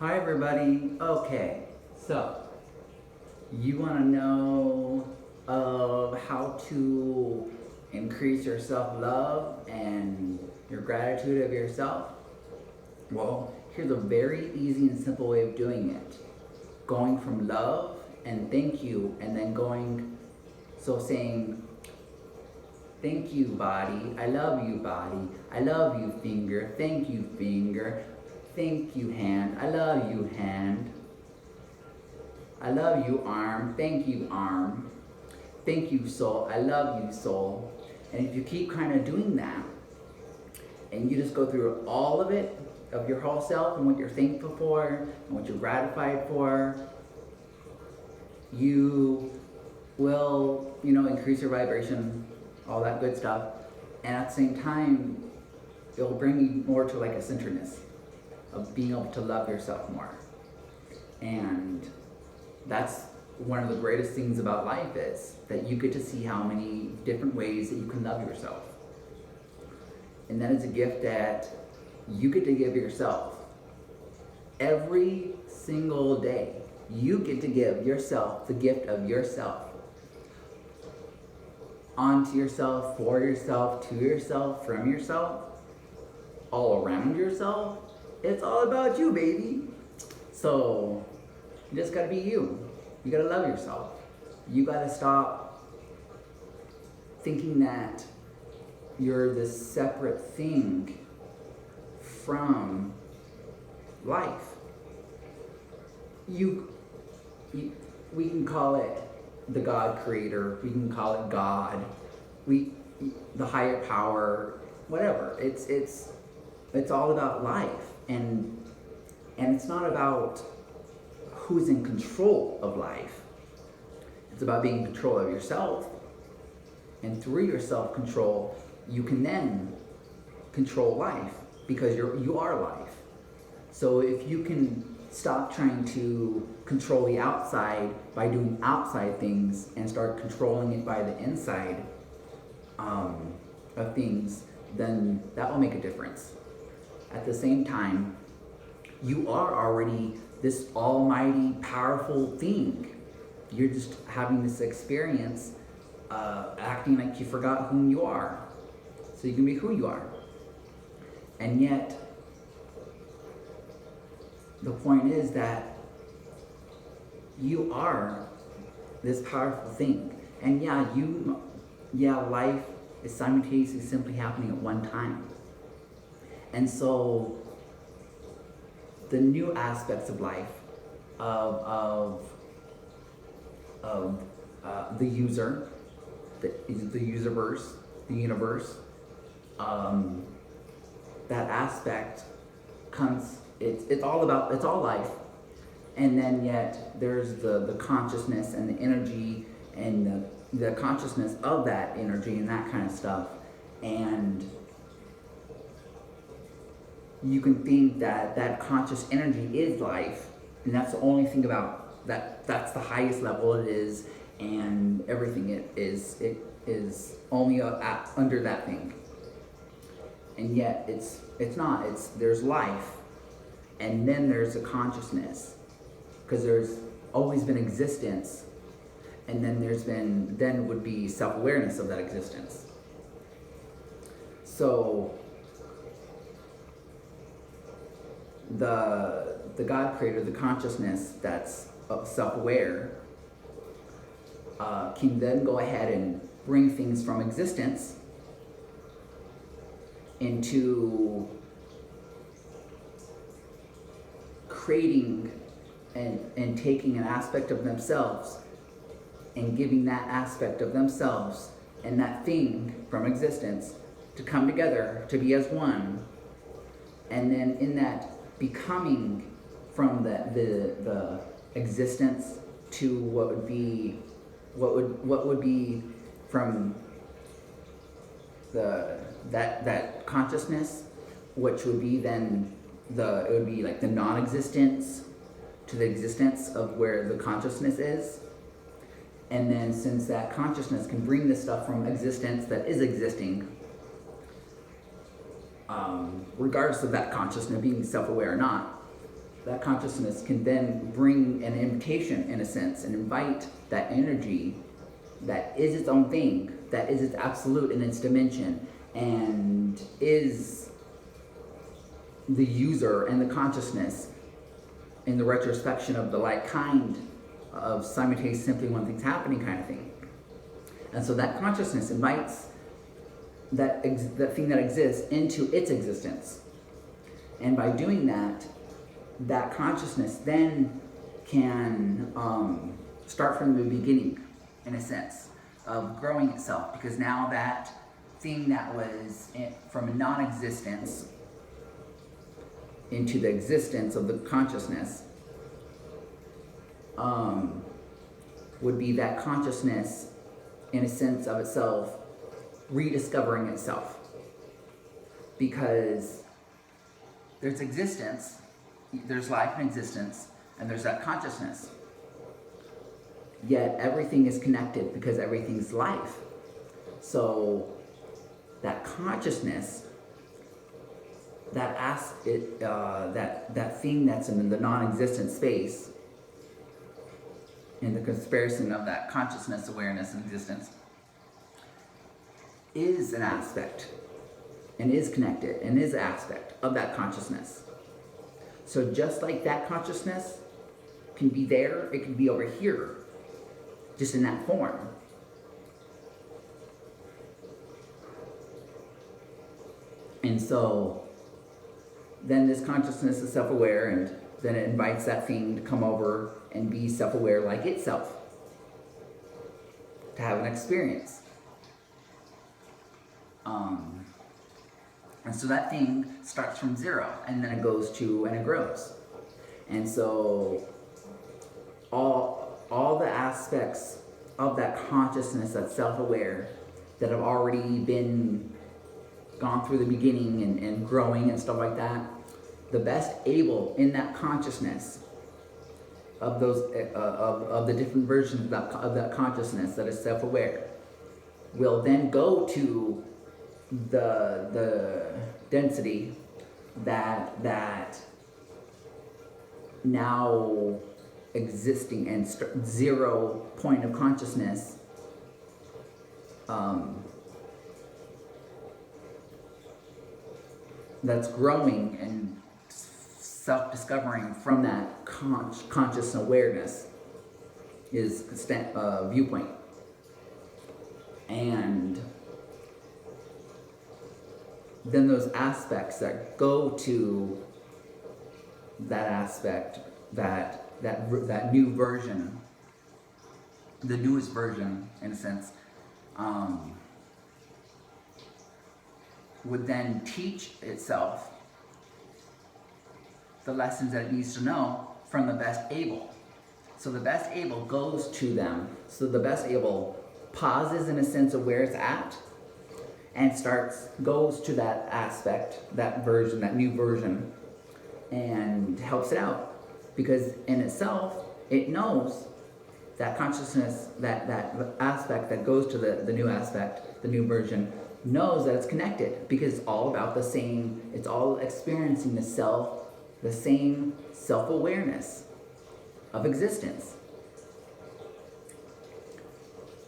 Hi everybody. Okay, so you want to know of how to increase your self-love and your gratitude of yourself? Well, here's a very easy and simple way of doing it. Going from love and thank you, and then saying thank you body, I love you body, I love you finger, thank you hand, I love you hand, I love you arm, thank you arm, thank you soul, I love you soul. And if you keep kind of doing that, and you just go through all of it, of your whole self, and what you're thankful for, and what you're gratified for, you will, increase your vibration, all that good stuff. And at the same time, it'll bring you more to like a centeredness of being able to love yourself more. And that's one of the greatest things about life, is that you get to see how many different ways that you can love yourself. And that is a gift that you get to give yourself every single day. You get to give yourself the gift of yourself, onto yourself, for yourself, to yourself, from yourself, all around yourself. It's all about you, baby. So you just gotta be you. You gotta love yourself. You gotta stop thinking that you're this separate thing from life. We can call it the God creator, we can call it God, the higher power, whatever. It's all about life, and it's not about who's in control of life. It's about being in control of yourself, and through your self-control, you can then control life, because you are life. So if you can stop trying to control the outside by doing outside things and start controlling it by the inside of things, then that will make a difference. At the same time, you are already this almighty, powerful thing. You're just having this experience, acting like you forgot whom you are, so you can be who you are. And yet, the point is that you are this powerful thing. And life is simultaneously simply happening at one time. And so the new aspects of life, of the user, the userverse, the universe, that aspect comes, it's all life. And then yet there's the consciousness and the energy and the consciousness of that energy and that kind of stuff. And you can think that conscious energy is life, and that's the only thing about that. That's the highest level it is, and everything it is only under that thing. And yet it's not. There's life, and then there's a consciousness, because there's always been existence, and then would be self-awareness of that existence. So the God creator, the consciousness that's self-aware, can then go ahead and bring things from existence into creating and taking an aspect of themselves and giving that aspect of themselves and that thing from existence to come together to be as one. And then in that becoming from the existence to what would be from that consciousness, which would be then it would be like the non-existence to the existence of where the consciousness is. And then since that consciousness can bring this stuff from existence that is existing, regardless of that consciousness being self-aware or not, that consciousness can then bring an invitation, in a sense, and invite that energy that is its own thing, that is its absolute in its dimension, and is the user and the consciousness in the retrospection of the like kind of simultaneous simply one thing's happening kind of thing. And so that consciousness invites that thing that exists into its existence. And by doing that, that consciousness then can start from the beginning, in a sense, of growing itself. Because now that thing that was from a non-existence into the existence of the consciousness would be that consciousness, in a sense of itself, rediscovering itself. Because there's existence, there's life and existence, and there's that consciousness. Yet everything is connected because everything's life. So that consciousness, that thing that's in the non-existent space, in the comparison of that consciousness, awareness, and existence, is an aspect, and is connected, and is an aspect of that consciousness. So just like that consciousness can be there, it can be over here, just in that form. And so then this consciousness is self-aware, and then it invites that thing to come over and be self-aware like itself, to have an experience. And so that thing starts from zero, and then it goes to, and it grows. And so all the aspects of that consciousness that's self-aware, that have already been gone through the beginning and growing and stuff like that, the best able in that consciousness of those of the different versions of that consciousness that is self-aware will then go to the density that now existing and zero point of consciousness that's growing and self-discovering from that conscious awareness is viewpoint. And then those aspects that go to that aspect, that new version, the newest version, in a sense, would then teach itself the lessons that it needs to know from the best able. So the best able goes to them. So the best able pauses, in a sense, of where it's at, and goes to that aspect, that version, that new version, and helps it out. Because in itself, it knows that consciousness, that aspect that goes to the new aspect, the new version, knows that it's connected, because it's all about the same, it's all experiencing the same self-awareness of existence.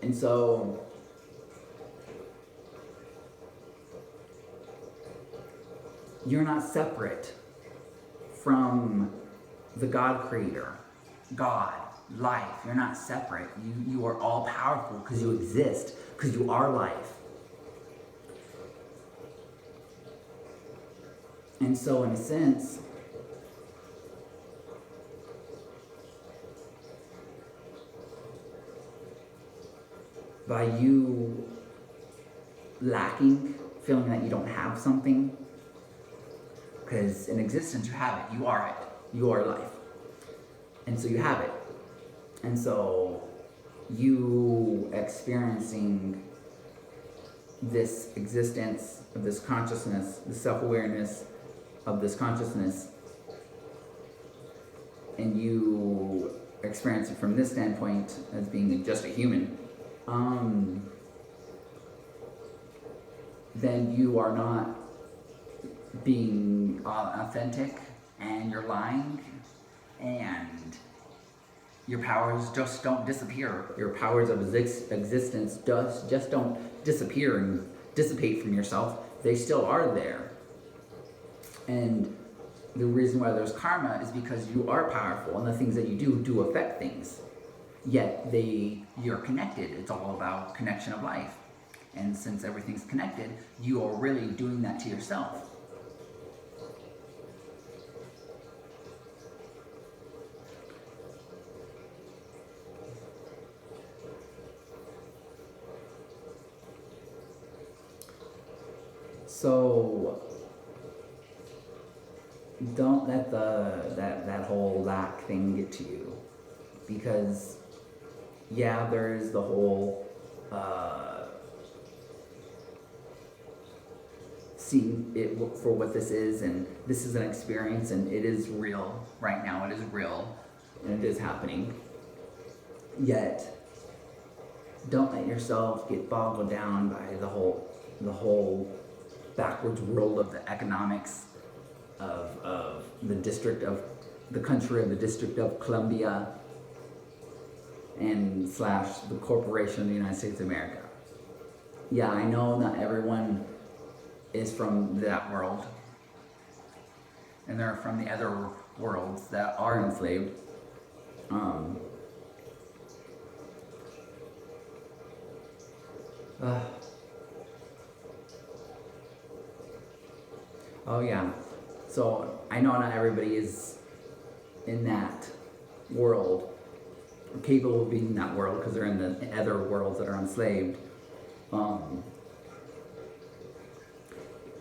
And so you're not separate from the God creator, God, life. You're not separate. You are all powerful because you exist, because you are life. And so in a sense, by you lacking, feeling that you don't have something, because in existence you have it, you are it, you are life. And so you have it. And so you experiencing this existence of this consciousness, the self-awareness of this consciousness, and you experience it from this standpoint as being just a human, then you are not being authentic and you're lying, and your powers just don't disappear. Your powers of existence just don't disappear and dissipate from yourself. They still are there. And the reason why there's karma is because you are powerful, and the things that you do affect things. Yet you're connected. It's all about connection of life. And since everything's connected, you are really doing that to yourself. So don't let that whole lack thing get to you, because yeah, there's the whole seeing it for what this is, and this is an experience, and it is real right now. It is real, and it is happening. Yet, don't let yourself get boggled down by the whole backwards world of the economics of the District of the country of the District of Columbia and / the corporation of the United States of America. Yeah, I know not everyone is from that world, and they're from the other worlds that are enslaved. Oh yeah, so I know not everybody is in that world, or capable of being in that world, because they're in the other worlds that are enslaved.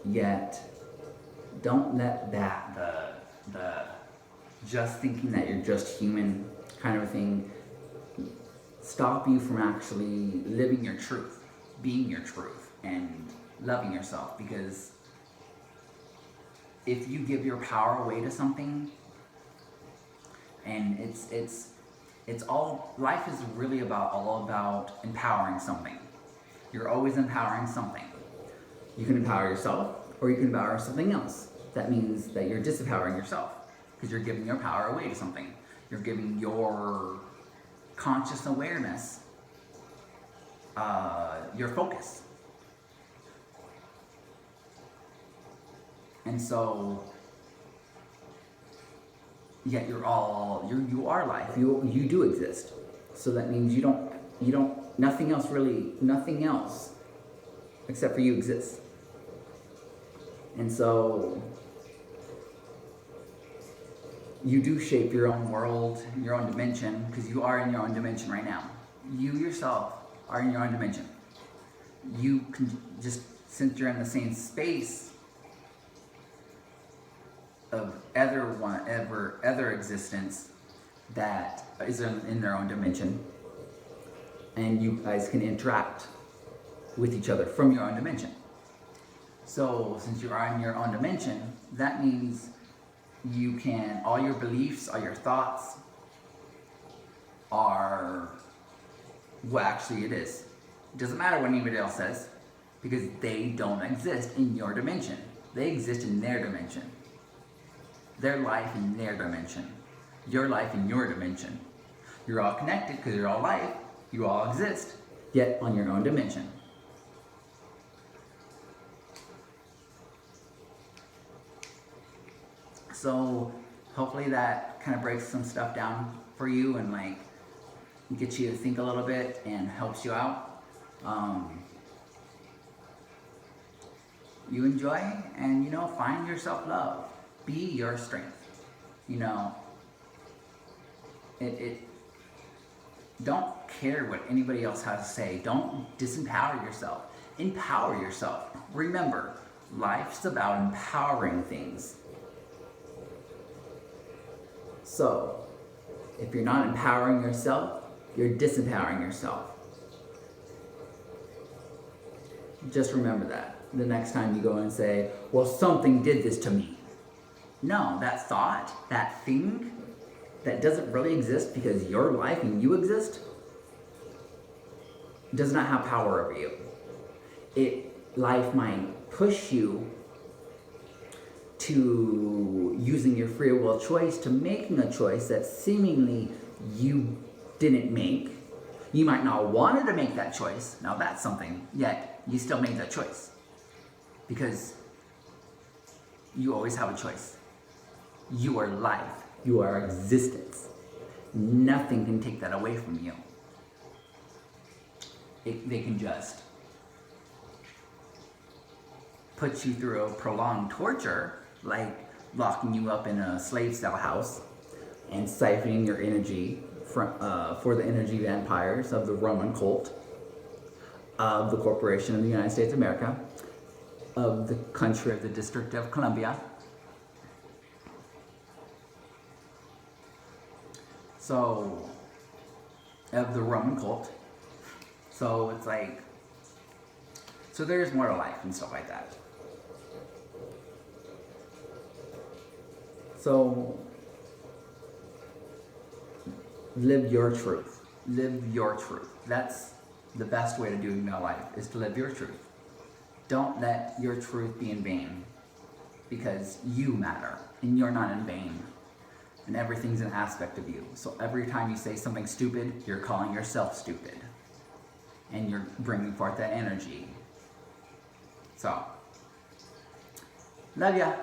Yet, don't let that the just thinking that you're just human kind of a thing stop you from actually living your truth, being your truth, and loving yourself. Because if you give your power away to something, and it's all, life is really all about empowering something. You're always empowering something. You can empower yourself, or you can empower something else. That means that you're disempowering yourself, because you're giving your power away to something. You're giving your conscious awareness, your focus. And so, yet you are life. You do exist. So that means you don't, nothing else except for you exists. And so, you do shape your own world, your own dimension, because you are in your own dimension right now. You yourself are in your own dimension. You can just, since you're in the same space of other existence that is in their own dimension, and you guys can interact with each other from your own dimension. So since you are in your own dimension, that means you can, all your beliefs, all your thoughts are what actually it is. It doesn't matter what anybody else says, because they don't exist in your dimension. They exist in their dimension. Their life in their dimension. Your life in your dimension. You're all connected because you're all life. You all exist, yet on your own dimension. So hopefully that kind of breaks some stuff down for you, and like gets you to think a little bit and helps you out. You enjoy, and find your self-love. Be your strength. Don't care what anybody else has to say. Don't disempower yourself. Empower yourself. Remember, life's about empowering things. So, if you're not empowering yourself, you're disempowering yourself. Just remember that the next time you go and say, well, something did this to me. No, that thought, that thing that doesn't really exist because your life and you exist, does not have power over you. Life might push you to using your free will choice to making a choice that seemingly you didn't make. You might not wanted to make that choice. Now that's something, yet you still made that choice. Because you always have a choice. You are life. You are existence. Nothing can take that away from you. They can just put you through a prolonged torture, like locking you up in a slave cell house and siphoning your energy for the energy vampires of the Roman cult, of the Corporation of the United States of America, of the country of the District of Columbia. So, of the Roman cult. So it's like, so there's more to life and stuff like that. So, live your truth. Live your truth. That's the best way to do in life, is to live your truth. Don't let your truth be in vain, because you matter and you're not in vain, and everything's an aspect of you. So every time you say something stupid, you're calling yourself stupid, and you're bringing forth that energy. So, love ya.